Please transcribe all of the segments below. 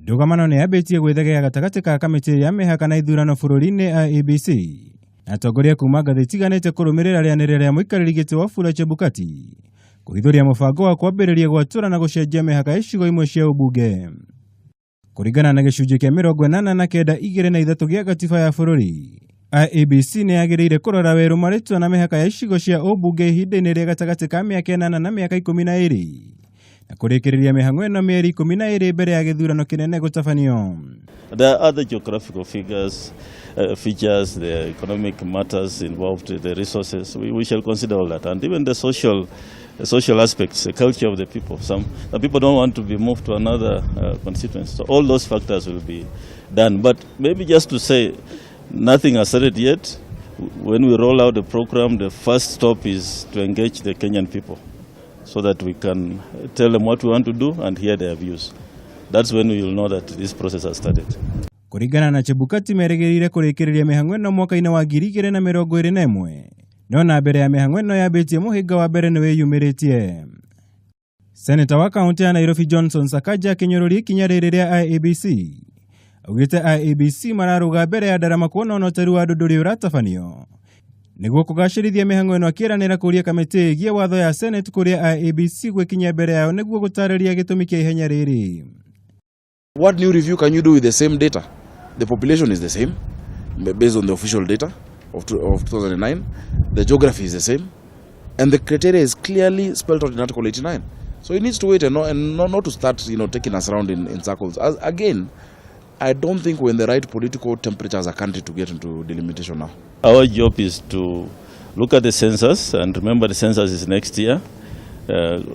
Ndũgamano nĩ yambĩtie gwĩthegea gatagatĩ ka kamĩtĩ ya mĩhaka na ithurano bũrũri-inĩ IEBC. Atongoria kuma ngathĩ itiganĩte kũrũmĩrĩra rĩanĩrĩra rĩa mũikarĩri gĩtĩ Wafula Chebukati kũhithũria mũbango wa kwambĩrĩria gwatũra na gũcenjia mĩhaka ya icigo imwe cia ũmbunge. Kũringana na gĩcunjĩ kĩa 89(2) gĩa gatiba ya bũrũri, IEBC nĩ yagĩrĩire kũrora werũ marĩtwa na mĩhaka ya icigo cia ũmbunge ihinda-inĩ rĩa gatagatĩ ka mĩaka 8 na mĩaka 12 na kũrĩkĩrĩria mĩhang'o ĩno mĩeri 12 mbere ya gĩthurano kĩnene gũtabanio. There are other geographical features, the economic matters involved, the resources. We shall consider all that, and even the social aspects, the culture of the people. Some people don't want to be moved to another constituency. So all those factors will be done. But maybe just to say, nothing has started yet. When we roll out the program, the first stop is to engage the Kenyan people, so that we can tell them what we want to do and hear their views. That's when we will know that this process has started. Kũringana na Chebukati merĩgĩrĩire kũrĩkĩrĩria mĩhang'o ĩno mwaka-inĩ wa 2021. No na mbere ya mĩhang'o ĩno yambĩtie mũhĩnga wa mbere nĩ wĩyumĩrĩtie. Senator wa kaunti ya Nairobi Johnson Sakaja akĩnyũrũria ikinya rĩrĩ rĩa IEBC. Augĩte IEBC mararũga mbere ya ndarama kuona ũnoteru wa ndũndũri ũratabanio. Nĩguo kũgacĩrithia mĩhang'o ĩno akĩranĩra kũria kamĩtĩ ĩgiĩ watho ya Senate kũrĩa IEBC gwĩkinya mbere yao nĩguo gũtarĩria gĩtũmi kĩa ihenya rĩrĩ. What new review can you do with the same data? The population is the same based on the official data of 2009. The geography is the same, and the criteria is clearly spelled out in Article 89. So it needs to wait and not to start taking us around in circles. Again, I don't think we're in the right political temperature as a country to get into delimitation now. Our job is to look at the census, and remember the census is next year.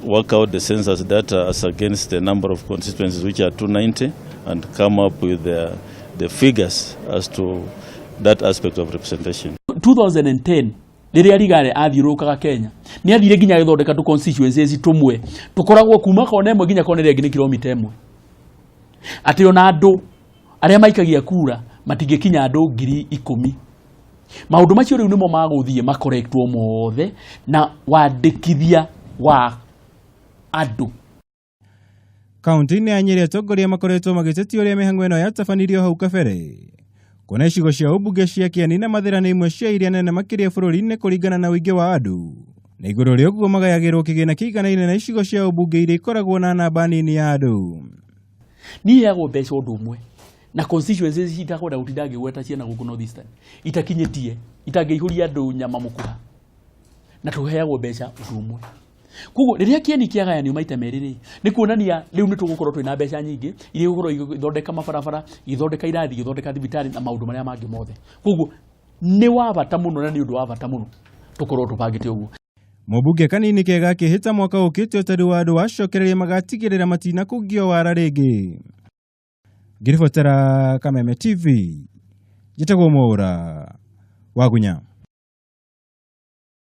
Work out the census data as against the number of constituencies, which are 290, and come up with the figures as to that aspect of representation. 2010 rĩrĩa Rigare athiũrũrũkaga Kenya nĩ athire nginya gĩthondeka tu constituencies tumwe tukoragwo kuma kona ĩmwe nginya kona ĩrĩa ĩngĩ nĩ kilomita 1 atĩ ona andũ arĩa maikagia kura matingĩkinya andũ 10,000. Maũndũ macio rĩu nĩmo magũthiĩ makorektwo mothe na wandĩkithia wa andũ. Kaunti-inĩ ya Nyeri atongoria makoretwo magĩtetia ũrĩa mĩhang'o ĩno yatabanirio hau kabere. Kuna icigo cia ũmbunge cia Kieni na Mathĩra nĩ imwe cia iria nene makĩria bũrũri-inĩ kũringana na ũingĩ wa andũ. Na igũrũ rĩa ũguo magayagĩrwo kĩgĩna kĩiganaine na icigo cia ũmbunge iria ikoragwo na namba nini ya andũ. Niĩ yagwo mbeca ũndũ ũmwe na constituencies itakwenda gũtinda ngĩgweta ciana gũkũ North Eastern itakinyĩtie itangĩihũria andũ nyama mũkũha na tũheagwo mbeca ũndũ ũmwe. Kuguo rĩrĩa Kieni kĩagayanio maita merĩ nĩ kuonania rĩu nĩ tũgũkorwo twĩna mbeca nyingĩ iria igũkorwo igĩthondeka mabarabara, igĩthondeka irathi, igĩthondeka thibitarĩ na maũndũ marĩa mangĩ mothe. Kuguo nĩ wa bata mũno na nĩ ũndũ wa bata mũno tũkorwo tũbangĩte ũguo. Mũmbunge kanini kega kĩhĩta mwaka ũkĩte ũtari wa andũ wacokereria magatigĩrĩra matina kũgio wara rĩngĩ. Ngĩribotera Kameme TV, njĩtagwo Mwaura Wagunya.